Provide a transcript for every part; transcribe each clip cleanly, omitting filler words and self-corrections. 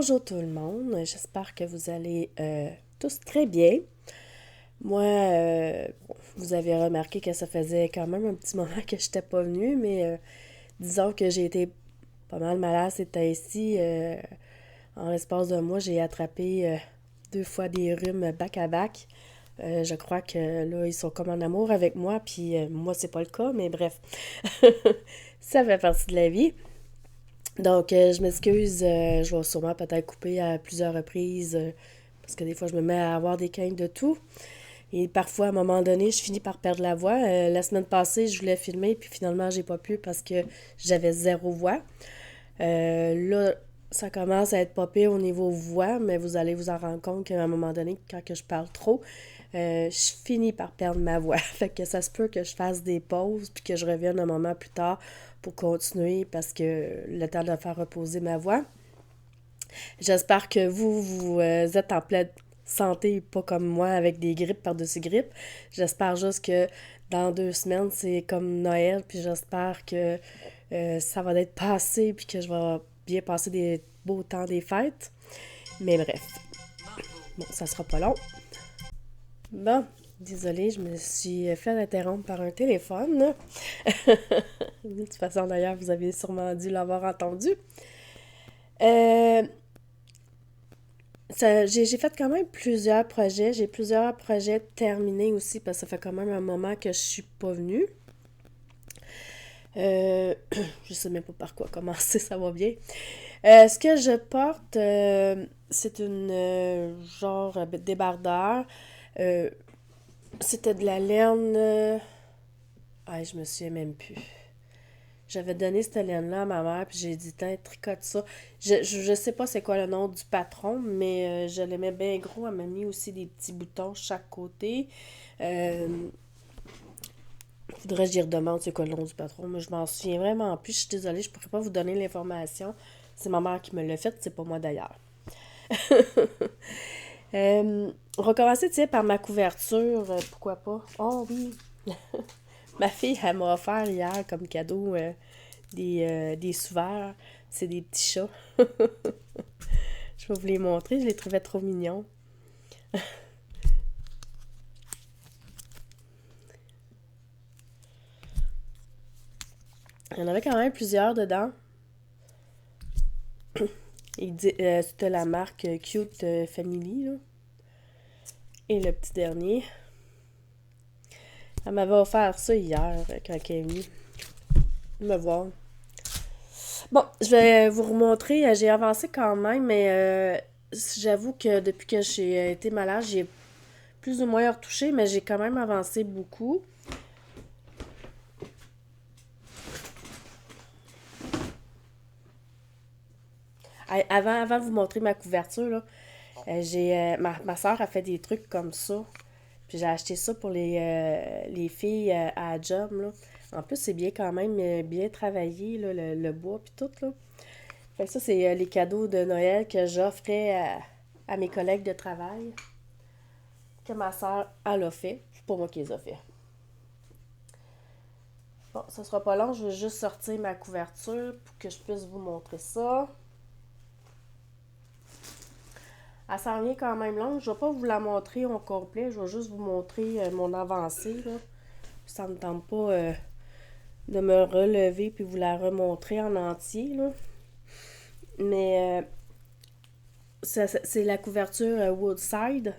Bonjour tout le monde, j'espère que vous allez tous très bien. Moi, vous avez remarqué que ça faisait quand même un petit moment que je n'étais pas venue, mais disons que j'ai été pas mal malade ces temps-ci. En l'espace d'un mois, j'ai attrapé deux fois des rhumes back-à-back. Je crois que là, ils sont comme en amour avec moi, puis moi, c'est pas le cas, mais bref, ça fait partie de la vie. Donc, je m'excuse, je vais sûrement peut-être couper à plusieurs reprises parce que des fois, je me mets à avoir des quintes de tout. Et parfois, à un moment donné, je finis par perdre la voix. La semaine passée, je voulais filmer, puis finalement, j'ai pas pu parce que j'avais zéro voix. Là, ça commence à être pas pire au niveau voix, mais vous allez vous en rendre compte qu'à un moment donné, quand que je parle trop, je finis par perdre ma voix. Fait que ça se peut que je fasse des pauses puis que je revienne un moment plus tard pour continuer parce que le temps de faire reposer ma voix. J'espère que vous êtes en pleine santé, pas comme moi avec des grippes par-dessus grippes. J'espère juste que dans 2 semaines, c'est comme Noël, puis j'espère que ça va être passé, puis que je vais bien passer des beaux temps des fêtes. Mais bref, bon, ça sera pas long. Bon, désolée, je me suis fait interrompre par un téléphone. De toute façon, d'ailleurs, vous avez sûrement dû l'avoir entendu. Euh, j'ai fait quand même plusieurs projets. J'ai plusieurs projets terminés aussi parce que ça fait quand même un moment que je suis pas venue. Euh, je sais même pas par quoi commencer, ça va bien. Ce que je porte, c'est une genre débardeur. Euh, C'était de la laine. Ah, je me souviens même plus. J'avais donné cette laine-là à ma mère, puis j'ai dit, tiens, tricote ça. Je sais pas c'est quoi le nom du patron, mais je l'aimais bien gros. Elle m'a mis aussi des petits boutons chaque côté. Euh, Faudrait que j'y redemande c'est quoi le nom du patron, mais je m'en souviens vraiment plus. Je suis désolée, je pourrais pas vous donner l'information. C'est ma mère qui me l'a fait, c'est pas moi d'ailleurs. On va commencer, tu sais, par ma couverture, pourquoi pas. Oh oui, ma fille, elle m'a offert hier comme cadeau des sous-verts. C'est des petits chats. Je vais vous les montrer, je les trouvais trop mignons. Il y en avait quand même plusieurs dedans. C'était la marque Cute Family, là. Et le petit dernier. Elle m'avait offert ça hier quand elle est venue me voir. Bon, je vais vous remontrer. J'ai avancé quand même, mais j'avoue que depuis que j'ai été malade, j'ai plus ou moins retouché, mais j'ai quand même avancé beaucoup. Avant de vous montrer ma couverture, là, ma soeur a fait des trucs comme ça. Puis j'ai acheté ça pour les filles à la job, là. En plus, c'est bien quand même bien travaillé, là, le bois puis tout, là. Fait que ça, c'est les cadeaux de Noël que j'offrais à mes collègues de travail, que ma soeur, elle a fait. C'est pas moi qui les ai fait. Bon, ça sera pas long, je vais juste sortir ma couverture pour que je puisse vous montrer ça. Elle s'en vient quand même longue. Je vais pas vous la montrer au complet, je vais juste vous montrer mon avancée, là. Ça me tente pas de me relever puis vous la remontrer en entier, là. Mais c'est la couverture Woodside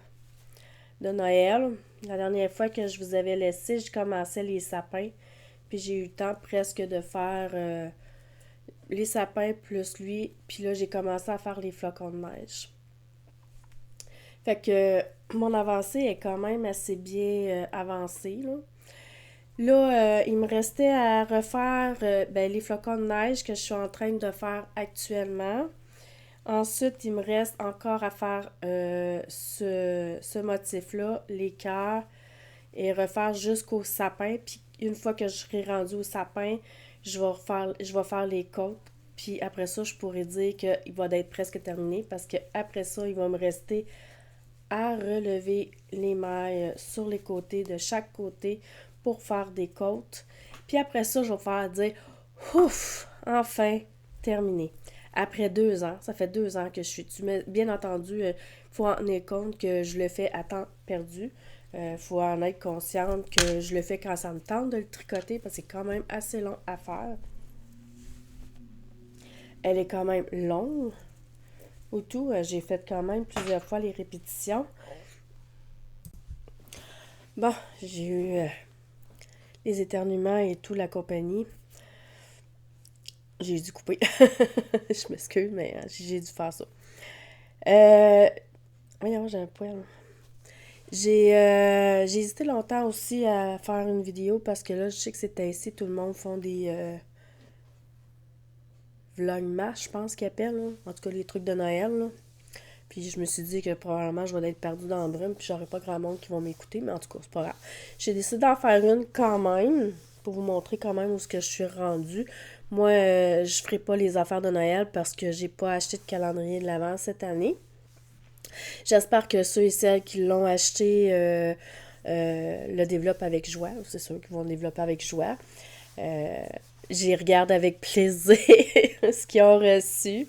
de Noël. La dernière fois que je vous avais laissé, je commençais les sapins. Puis j'ai eu le temps presque de faire les sapins plus lui. Puis là, j'ai commencé à faire les flocons de neige. Fait que mon avancée est quand même assez bien avancée, là. Là, il me restait à refaire les flocons de neige que je suis en train de faire actuellement. Ensuite, il me reste encore à faire ce motif-là, les cœurs, et refaire jusqu'au sapin. Puis une fois que je serai rendue au sapin, je vais faire les côtes. Puis après ça, je pourrais dire qu'il va être presque terminé parce que après ça, il va me rester à relever les mailles sur les côtés de chaque côté pour faire des côtes. Puis après ça, je vais faire dire ouf, enfin terminé. après 2 ans. Ça fait 2 ans que je suis dessus. Mais bien entendu, il faut en tenir compte que je le fais à temps perdu. Faut en être consciente que je le fais quand ça me tente de le tricoter parce que c'est quand même assez long à faire. Elle est quand même longue. Au tout, j'ai fait quand même plusieurs fois les répétitions. Bon, j'ai eu les éternuements et tout, la compagnie. J'ai dû couper. Je m'excuse, mais j'ai dû faire ça. Euh... Voyons, j'ai un poil. J'ai hésité longtemps aussi à faire une vidéo parce que là, je sais que c'est ainsi, tout le monde font des vlogmas, je pense qu'ils appellent, là. En tout cas, les trucs de Noël, là. Puis je me suis dit que probablement je vais être perdue dans le brume, puis j'aurai pas grand monde qui va m'écouter, mais en tout cas, c'est pas grave. J'ai décidé d'en faire une quand même, pour vous montrer quand même où ce que je suis rendue. Moi, je ferai pas les affaires de Noël parce que j'ai pas acheté de calendrier de l'Avent cette année. J'espère que ceux et celles qui l'ont acheté le développent avec joie. C'est sûr qu'ils vont le développer avec joie. J'y regarde avec plaisir ce qu'ils ont reçu.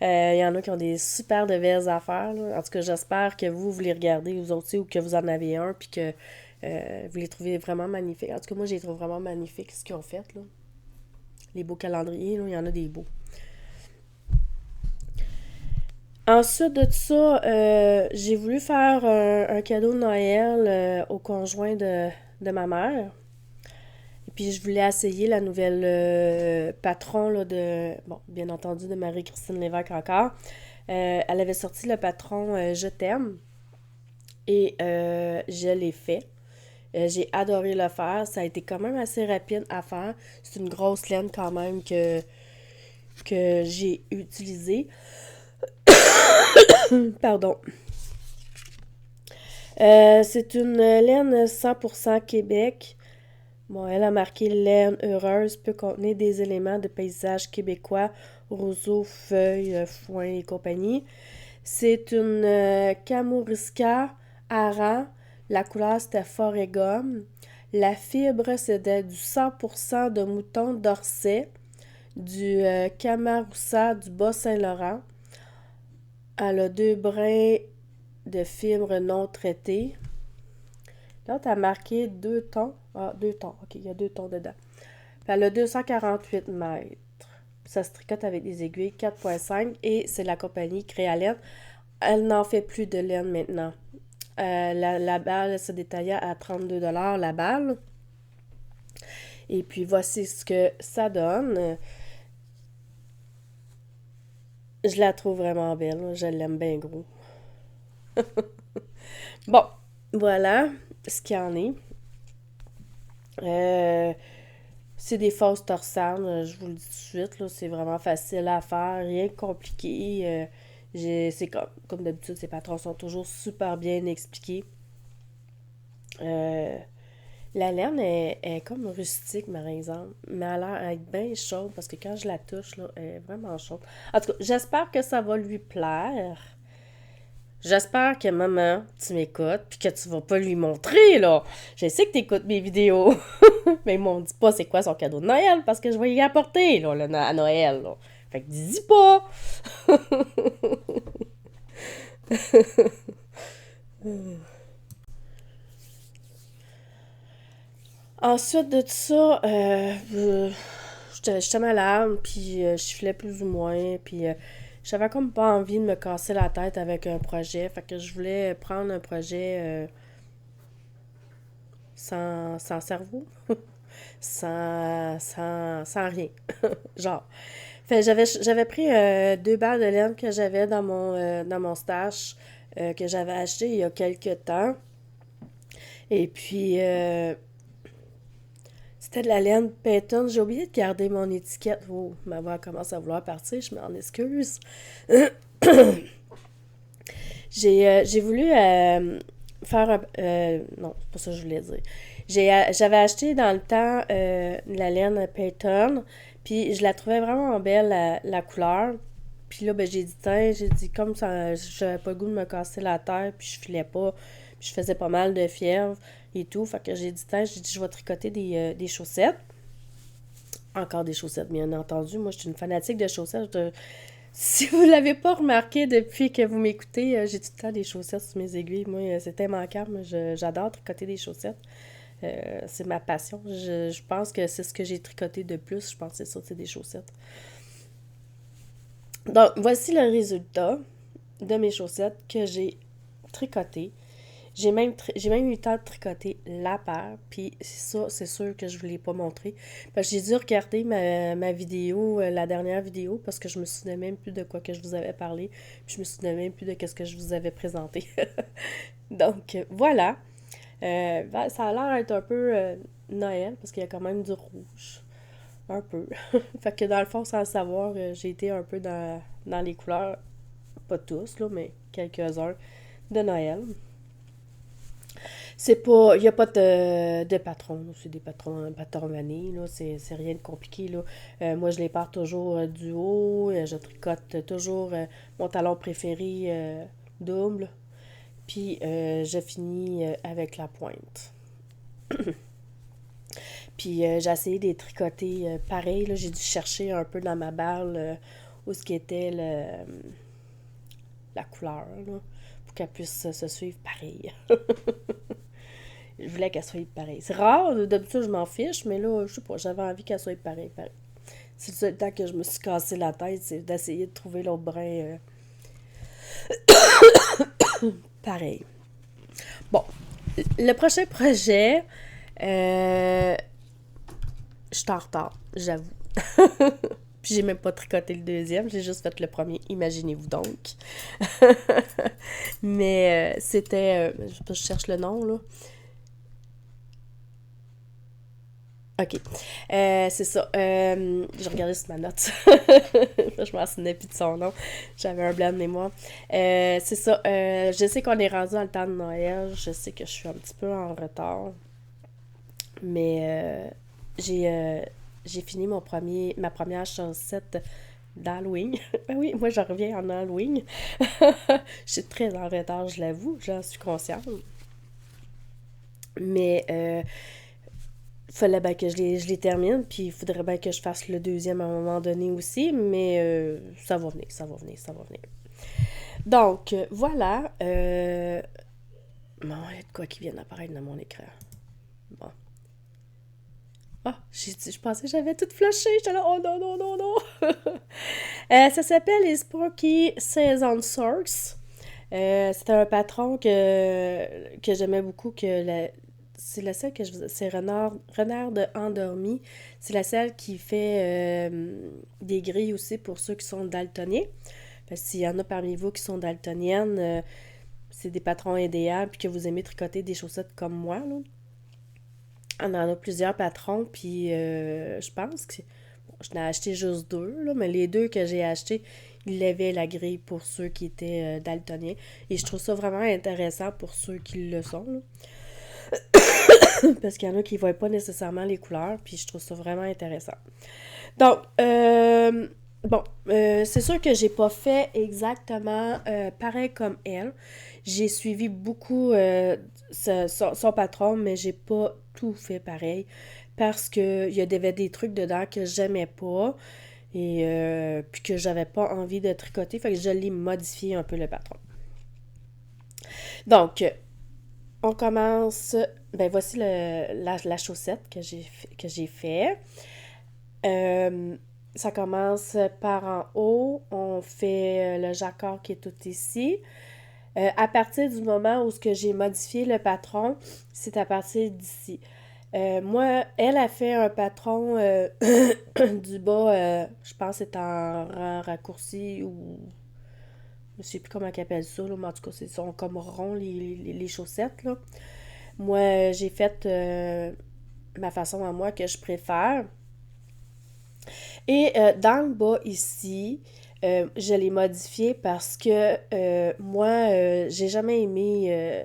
Il y en a qui ont des super de belles affaires. Là. En tout cas, j'espère que vous les regardez, vous aussi, ou que vous en avez un, puis que vous les trouvez vraiment magnifiques. En tout cas, moi, je les trouve vraiment magnifiques, ce qu'ils ont fait. Là. Les beaux calendriers, là, il y en a des beaux. Ensuite de ça, j'ai voulu faire un cadeau de Noël au conjoint de ma mère. Et puis, je voulais essayer la nouvelle patron là, de, bon, bien entendu, de Marie-Christine Lévesque encore. Elle avait sorti le patron Je t'aime et je l'ai fait. J'ai adoré le faire. Ça a été quand même assez rapide à faire. C'est une grosse laine quand même que j'ai utilisée. Pardon. C'est une laine 100% Québec. Bon, elle a marqué laine heureuse, peut contenir des éléments de paysage québécois, roseaux, feuilles, foin et compagnie. C'est une Kamouriska Aran. La couleur, c'était forêt gomme. La fibre, c'était du 100% de mouton d'Orsay, du Camaroussa du Bas-Saint-Laurent. Elle a 2 brins de fibres non traitées. Là, tu as marqué 2 tons. Ah, 2 tons. OK, il y a 2 tons dedans. Puis elle a 248 mètres. Ça se tricote avec des aiguilles 4,5 et c'est la compagnie Créalette. Elle n'en fait plus de laine maintenant. La balle se détaillait à 32$ la balle. Et puis voici ce que ça donne. Je la trouve vraiment belle. Je l'aime bien gros. Bon, voilà ce qu'il y en est. C'est des fausses torsades, je vous le dis tout de suite, là, c'est vraiment facile à faire, rien de compliqué. C'est comme d'habitude, ces patrons sont toujours super bien expliqués. La laine est comme rustique, par exemple, mais elle a l'air d'être bien chaude parce que quand je la touche, là, elle est vraiment chaude. En tout cas, j'espère que ça va lui plaire. J'espère que maman, tu m'écoutes, puis que tu vas pas lui montrer, là. Je sais que tu écoutes mes vidéos, mais ils m'ont dit pas c'est quoi son cadeau de Noël, parce que je vais y apporter, là, à Noël, là. Fait que dis pas! Ensuite de tout ça, j'étais malade, puis je filais plus ou moins, puis j'avais comme pas envie de me casser la tête avec un projet, fait que je voulais prendre un projet sans cerveau, sans rien, genre. Fait j'avais pris 2 balles de laine que j'avais dans mon stash, que j'avais acheté il y a quelques temps, et puis c'était de la laine Peyton. J'ai oublié de garder mon étiquette. Oh, ma voix commence à vouloir partir, je m'en excuse. J'ai voulu faire un... non, c'est pas ça que je voulais dire. J'avais acheté dans le temps la laine Peyton, puis je la trouvais vraiment belle, la couleur. Puis là, ben, j'ai dit, tiens, j'ai dit, comme ça, j'avais pas le goût de me casser la tête, puis je filais pas, puis je faisais pas mal de fièvre et tout. Fait que j'ai dit, tiens, j'ai dit, je vais tricoter des chaussettes. Encore des chaussettes, bien entendu. Moi, je suis une fanatique de chaussettes. Si vous ne l'avez pas remarqué depuis que vous m'écoutez, j'ai tout le temps des chaussettes sur mes aiguilles. Moi, c'est immanquable. J'adore tricoter des chaussettes. C'est ma passion. Je pense que c'est ce que j'ai tricoté de plus. Je pense que c'est ça, c'est des chaussettes. Donc, voici le résultat de mes chaussettes que j'ai tricotées. J'ai même eu le temps de tricoter la paire, puis ça, c'est sûr que je ne vous l'ai pas montré. Parce que j'ai dû regarder ma vidéo, la dernière vidéo, parce que je me souvenais même plus de quoi que je vous avais parlé, puis je me souvenais même plus de ce que je vous avais présenté. Donc, voilà. Ça a l'air d'être un peu Noël, parce qu'il y a quand même du rouge. Un peu. Fait que dans le fond, sans le savoir, j'ai été un peu dans les couleurs, pas tous, là, mais quelques-uns de Noël. C'est pas. Il n'y a pas de patron, là. C'est des patrons vanille, là. C'est rien de compliqué, là. Moi, je les pars toujours du haut. Je tricote toujours mon talon préféré double. Puis, je finis avec la pointe. Puis, j'ai essayé de les tricoter pareil, là. J'ai dû chercher un peu dans ma balle où ce qui était la couleur, là, pour qu'elle puisse se suivre pareil. Je voulais qu'elle soit pareille. C'est rare, d'habitude je m'en fiche, mais là, je sais pas, j'avais envie qu'elle soit pareille. C'est le seul temps que je me suis cassé la tête, c'est d'essayer de trouver l'autre brin pareil. Bon, le prochain projet, je suis en retard, j'avoue. Puis j'ai même pas tricoté le deuxième, j'ai juste fait le premier, imaginez-vous donc. Mais c'était, je cherche le nom là. OK. C'est ça. Je regardais sur ma note. Je m'en souvenais plus de son nom. J'avais un blanc de mémoire. C'est ça. Je sais qu'on est rendu dans le temps de Noël. Je sais que je suis un petit peu en retard. Mais j'ai j'ai fini ma première chaussette d'Halloween. Ben oui, moi je reviens en Halloween. Je suis très en retard, je l'avoue. J'en suis consciente. Mais fallait bien que je les termine, puis il faudrait bien que je fasse le deuxième à un moment donné aussi, mais ça va venir, ça va venir, ça va venir. Donc, voilà. Bon, il y a de quoi qui vient d'apparaître dans mon écran. Bon. Ah, je pensais que j'avais tout flushé. J'étais là, oh non, non, non, non. Ça s'appelle les Sparky Saison Source. C'était un patron que j'aimais beaucoup, c'est la seule que je c'est Renard de Endormi. C'est la seule qui fait des grilles aussi pour ceux qui sont daltoniens. Parce que s'il y en a parmi vous qui sont daltoniennes, c'est des patrons idéaux puis que vous aimez tricoter des chaussettes comme moi, là. On en a plusieurs patrons, puis je pense que bon, je n'ai acheté juste deux, là, mais les deux que j'ai achetés, ils lavaient la grille pour ceux qui étaient daltoniens. Et je trouve ça vraiment intéressant pour ceux qui le sont, là. Parce qu'il y en a qui ne voient pas nécessairement les couleurs, puis je trouve ça vraiment intéressant. Donc, bon, c'est sûr que j'ai pas fait exactement pareil comme elle. J'ai suivi beaucoup son patron, mais j'ai pas tout fait pareil. Parce que il y avait des trucs dedans que j'aimais pas et puis que j'avais pas envie de tricoter. Fait que je l'ai modifié un peu le patron. Donc, on commence. Ben voici la chaussette que j'ai fait. Euh, Ça commence par en haut. On fait le jacquard qui est tout ici. À partir du moment où ce que j'ai modifié le patron, c'est à partir d'ici. Moi, elle a fait un patron du bas, je pense que c'est en raccourci ou je sais plus comment elle appelle ça, là, mais en tout cas, c'est sont comme ronds les chaussettes, là. Moi, j'ai fait ma façon à moi que je préfère. Et dans le bas ici, je l'ai modifié parce que moi, j'ai jamais aimé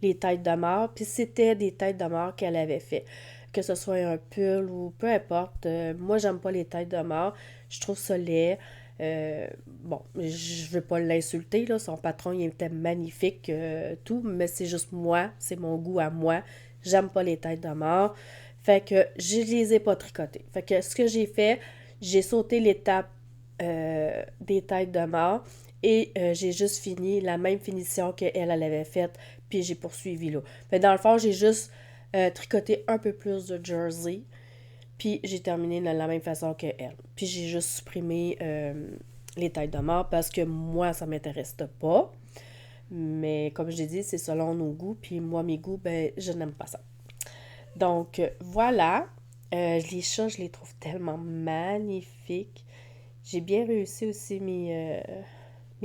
les têtes de mort. Puis c'était des têtes de mort qu'elle avait fait. Que ce soit un pull ou peu importe. Moi, j'aime pas les têtes de mort. Je trouve ça laid. Bon, je veux pas l'insulter, là. Son patron, il était magnifique, tout. Mais c'est juste moi. C'est mon goût à moi. J'aime pas les têtes de mort. Fait que je les ai pas tricotées. Fait que ce que j'ai fait, j'ai sauté l'étape des têtes de mort et j'ai juste fini la même finition qu'elle avait faite, puis j'ai poursuivi là. Mais dans le fond, j'ai juste tricoté un peu plus de jersey, puis j'ai terminé de la même façon qu'elle. Puis j'ai juste supprimé les têtes de mort parce que moi, ça m'intéresse pas. Mais comme je l'ai dit, c'est selon nos goûts, puis moi, mes goûts, ben, je n'aime pas ça. Donc, voilà. Les chats, je les trouve tellement magnifiques. J'ai bien réussi aussi mes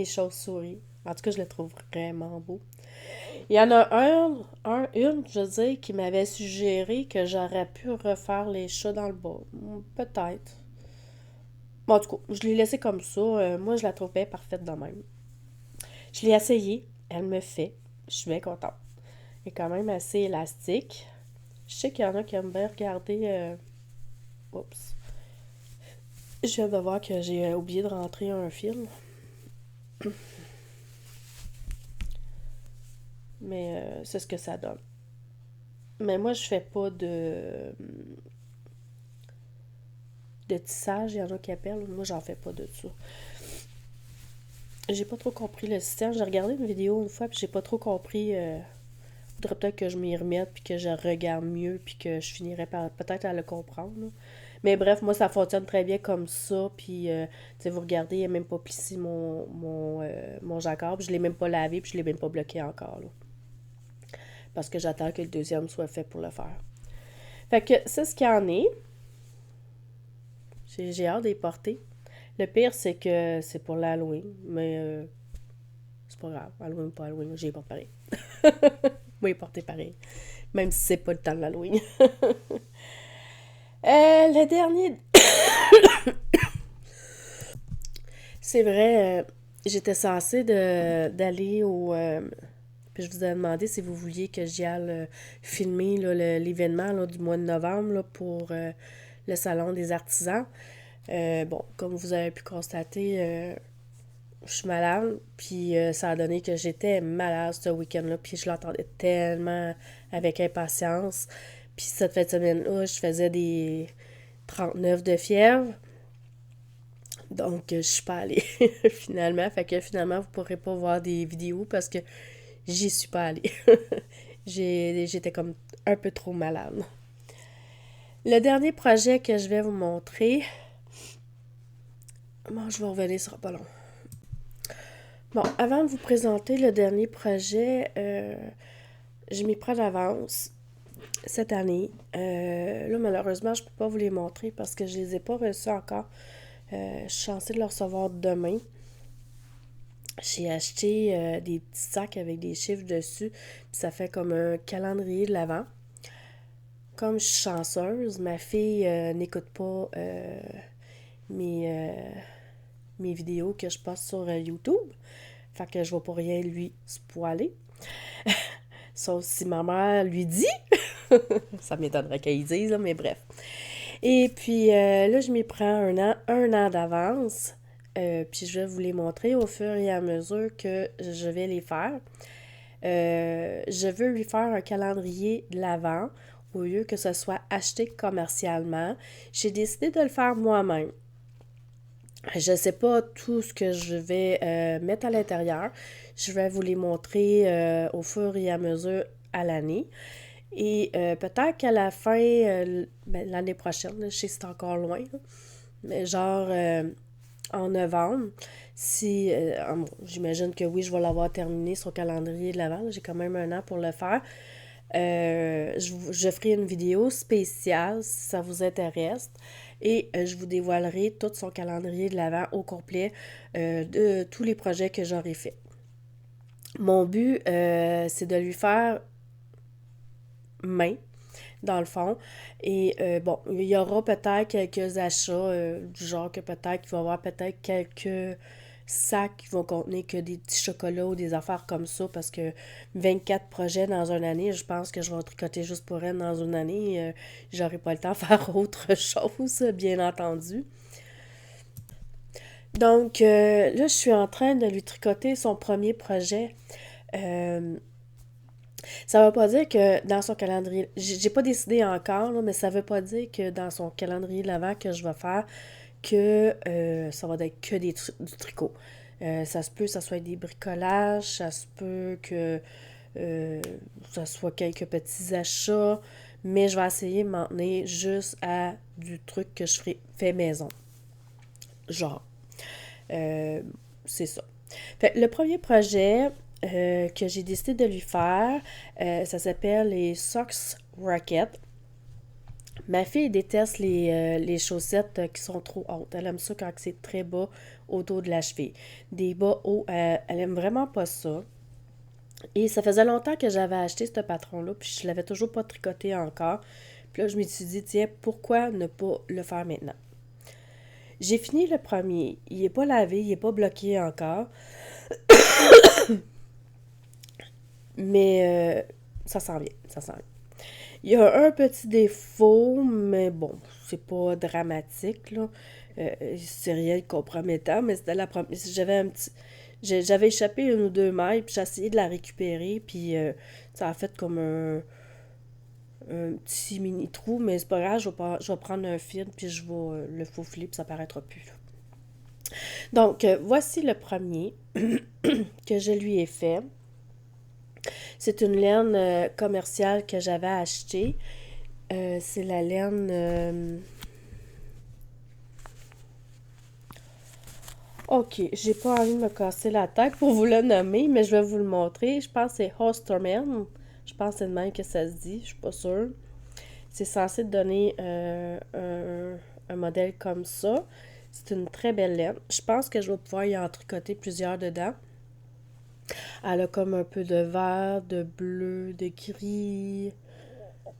chauves-souris. En tout cas, je les trouve vraiment beaux. Il y en a une, je veux dire, qui m'avait suggéré que j'aurais pu refaire les chats dans le bas. Peut-être. Bon, en tout cas, je l'ai laissé comme ça. Moi, je la trouvais parfaite de même. Je l'ai essayé. Elle me fait. Je suis bien contente. Elle est quand même assez élastique. Je sais qu'il y en a qui aiment bien regarder. Oups. Je viens de voir que j'ai oublié de rentrer un fil. Mais c'est ce que ça donne. Mais moi, je fais pas de tissage. Il y en a qui appellent. Moi, j'en fais pas de ça. J'ai pas trop compris le système. J'ai regardé une vidéo une fois, puis j'ai pas trop compris. Faudrait peut-être que je m'y remette, puis que je regarde mieux, puis que je finirais par peut-être à le comprendre, là. Mais bref, moi, ça fonctionne très bien comme ça. Puis, tu sais, vous regardez, il n'a même pas plissé mon jacquard. Puis je l'ai même pas lavé, puis je l'ai même pas bloqué encore, là. Parce que j'attends que le deuxième soit fait pour le faire. Fait que c'est ce qu'il y en est. J'ai hâte d'y porter. Le pire, c'est que c'est pour l'Halloween. Mais c'est pas grave. Halloween ou pas Halloween, j'y porte pareil. Moi, y porter pareil. Même si c'est pas le temps de l'Halloween. Le dernier. C'est vrai, j'étais censée d'aller au. Puis je vous ai demandé si vous vouliez que j'y aille filmer là, l'événement là, du mois de novembre là, pour le Salon des artisans. Bon, comme vous avez pu constater, je suis malade, puis ça a donné que j'étais malade ce week-end-là, puis je l'attendais tellement avec impatience. Puis cette fin de semaine-là, je faisais des 39 de fièvre. Donc, je suis pas allée finalement. Fait que finalement, vous pourrez pas voir des vidéos parce que j'y suis pas allée. J'étais comme un peu trop malade. Le dernier projet que je vais vous montrer. Bon, je vais revenir, ce sera pas long. Bon, avant de vous présenter le dernier projet, je m'y prends d'avance cette année. Là, malheureusement, je peux pas vous les montrer parce que je les ai pas reçus encore. Je suis censée de le recevoir demain. J'ai acheté des petits sacs avec des chiffres dessus. Puis ça fait comme un calendrier de l'Avent. Comme je suis chanceuse, ma fille n'écoute pas mes vidéos que je poste sur YouTube. Fait que je vais pas rien lui spoiler. Sauf si ma mère lui dit. Ça m'étonnerait qu'elle dise, là, mais bref. Et puis là, je m'y prends un an d'avance. Puis je vais vous les montrer au fur et à mesure que je vais les faire. Je veux lui faire un calendrier de l'Avent au lieu que ce soit acheté commercialement. J'ai décidé de le faire moi-même. Je ne sais pas tout ce que je vais mettre à l'intérieur. Je vais vous les montrer au fur et à mesure à l'année. Et peut-être qu'à la fin, l'année prochaine, là, je sais que c'est encore loin, là, mais genre en novembre, si j'imagine que oui, je vais l'avoir terminé sur le calendrier de l'Avent, j'ai quand même un an pour le faire. Je ferai une vidéo spéciale si ça vous intéresse et je vous dévoilerai tout son calendrier de l'Avent au complet de tous les projets que j'aurai fait. Mon but, c'est de lui faire main, dans le fond. Et bon, il y aura peut-être quelques achats, du genre que peut-être qu'il va y avoir peut-être quelques sacs qui vont contenir que des petits chocolats ou des affaires comme ça, parce que 24 projets dans une année, je pense que je vais tricoter juste pour elle dans une année. J'aurai pas le temps de faire autre chose, bien entendu. Donc, là, je suis en train de lui tricoter son premier projet. Euh, Ça veut pas dire que dans son calendrier, j'ai pas décidé encore, là, mais ça veut pas dire que dans son calendrier de l'Avent que je vais faire, que ça va être que du tricot. Ça se peut que ça soit des bricolages, ça se peut que ça soit quelques petits achats, mais je vais essayer de m'en tenir juste à du truc que je fais maison. Genre, euh, c'est ça. Fait, le premier projet que j'ai décidé de lui faire, ça s'appelle les Socks Rocket. Ma fille déteste les chaussettes qui sont trop hautes. Elle aime ça quand c'est très bas autour de la cheville. Des bas hauts, elle aime vraiment pas ça. Et ça faisait longtemps que j'avais acheté ce patron-là, puis je l'avais toujours pas tricoté encore. Puis là, je me suis dit, tiens, pourquoi ne pas le faire maintenant? J'ai fini le premier. Il est pas lavé, il est pas bloqué encore. Mais ça s'en vient, ça s'en vient. Il y a un petit défaut, mais bon, c'est pas dramatique, là. C'est rien de compromettant, mais c'était la première. J'avais un petit. J'avais échappé une ou deux mailles, puis j'ai essayé de la récupérer, puis ça a fait comme un petit mini trou, mais c'est pas grave, je vais prendre un fil, puis je vais le faufiler, puis ça paraîtra plus. Donc, voici le premier que je lui ai fait. C'est une laine commerciale que j'avais achetée. C'est la laine... Ok, j'ai pas envie de me casser la tête pour vous le nommer, mais je vais vous le montrer. Je pense que c'est Hosterman. Je pense que c'est de même que ça se dit, je suis pas sûre. C'est censé donner un modèle comme ça. C'est une très belle laine. Je pense que je vais pouvoir y en tricoter plusieurs dedans. Elle a comme un peu de vert, de bleu, de gris,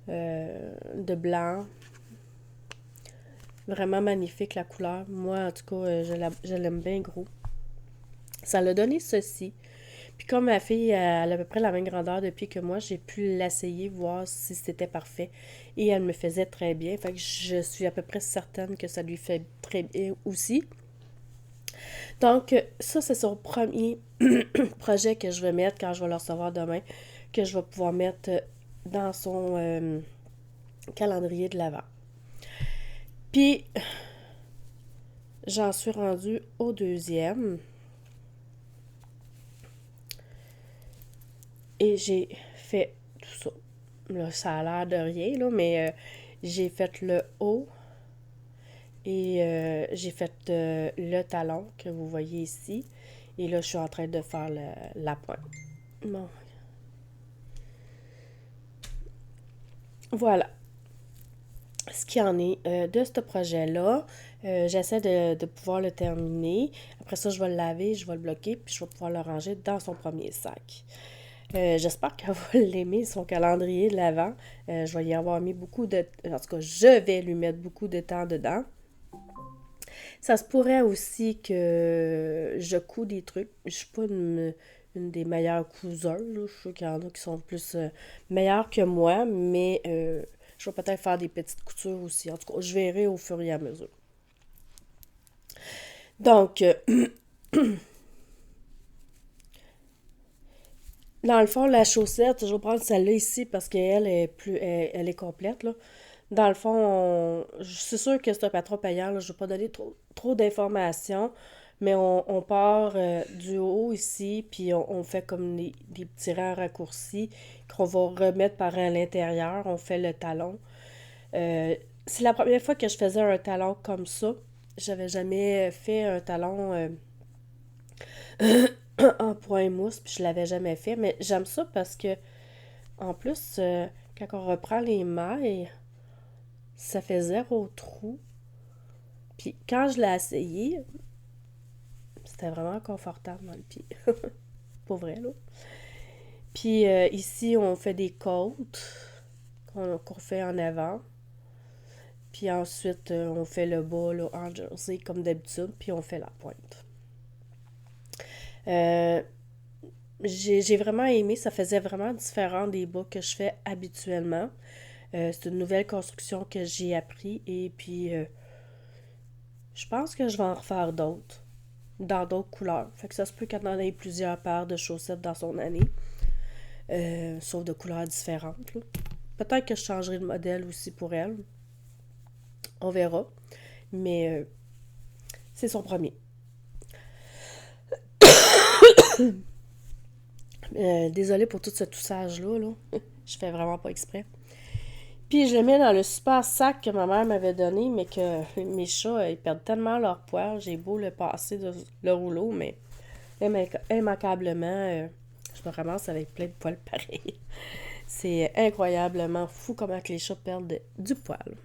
de blanc. Vraiment magnifique la couleur. Moi, en tout cas, je l'aime bien gros. Ça l'a donné ceci. Puis comme ma fille, elle a à peu près la même grandeur de pied que moi, j'ai pu l'essayer, voir si c'était parfait. Et elle me faisait très bien. Fait que je suis à peu près certaine que ça lui fait très bien aussi. Donc, ça, c'est son premier projet que je vais mettre quand je vais le recevoir demain, que je vais pouvoir mettre dans son calendrier de l'Avent. Puis, j'en suis rendue au deuxième. Et j'ai fait tout ça. Là, ça a l'air de rien, là, mais j'ai fait le haut et j'ai fait le talon que vous voyez ici. Et là, je suis en train de faire la pointe. Bon. Voilà ce qu'il y en est de ce projet-là. J'essaie de pouvoir le terminer. Après ça, je vais le laver, je vais le bloquer, puis je vais pouvoir le ranger dans son premier sac. J'espère qu'elle va l'aimer, son calendrier de l'Avent. Je vais y avoir mis beaucoup de... En tout cas, je vais lui mettre beaucoup de temps dedans. Ça se pourrait aussi que je couds des trucs. Je suis pas une des meilleures couseuses. Là. Je sais qu'il y en a qui sont plus meilleures que moi, mais je vais peut-être faire des petites coutures aussi. En tout cas, je verrai au fur et à mesure. Donc, dans le fond, la chaussette, je vais prendre celle-là ici parce qu'elle est plus, elle est complète, là. Dans le fond, c'est sûr que c'est un patron payant, là, je ne vais pas donner trop d'informations, mais on part du haut ici, puis on fait comme des petits rangs raccourcis qu'on va remettre par à l'intérieur. On fait le talon. Euh, c'est la première fois que je faisais un talon comme ça. J'avais jamais fait un talon en point mousse, puis je l'avais jamais fait, mais j'aime ça parce que, en plus, quand on reprend les mailles, ça fait zéro trou. Puis quand je l'ai essayé, c'était vraiment confortable dans le pied. Pour vrai, là. Puis ici, on fait des côtes qu'on fait en avant. Puis ensuite, on fait le bas là, en jersey comme d'habitude, puis on fait la pointe. Euh, j'ai vraiment aimé, ça faisait vraiment différent des bas que je fais habituellement. C'est une nouvelle construction que j'ai appris et puis je pense que je vais en refaire d'autres, dans d'autres couleurs. Fait que ça se peut qu'elle en ait plusieurs paires de chaussettes dans son année, sauf de couleurs différentes. Là. Peut-être que je changerai de modèle aussi pour elle. On verra. Mais C'est son premier. Désolée pour tout ce toussage-là, là. Je fais vraiment pas exprès. Puis je le mets dans le super sac que ma mère m'avait donné, mais que mes chats, ils perdent tellement leur poil. J'ai beau le passer le rouleau, mais immanquablement, je me ramasse avec plein de poils pareils. C'est incroyablement fou comment que les chats perdent du poil.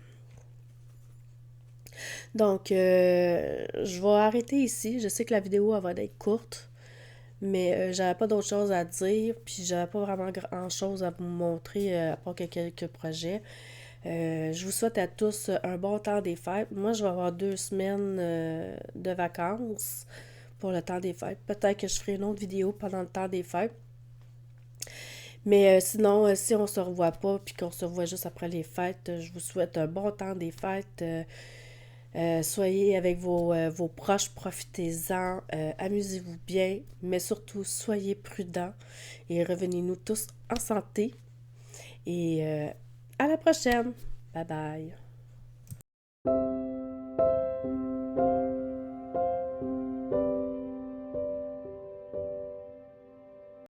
Donc, je vais arrêter ici. Je sais que la vidéo elle va être courte, mais j'avais pas d'autre chose à dire, puis j'avais pas vraiment grand-chose à vous montrer à part que quelques projets. Je vous souhaite à tous un bon temps des fêtes. Moi, je vais avoir 2 semaines de vacances pour le temps des fêtes. Peut-être que je ferai une autre vidéo pendant le temps des fêtes. Mais sinon, si on se revoit pas puis qu'on se revoit juste après les fêtes, je vous souhaite un bon temps des fêtes. Soyez avec vos proches, profitez-en, amusez-vous bien, mais surtout soyez prudents et revenez-nous tous en santé. Et à la prochaine. Bye bye.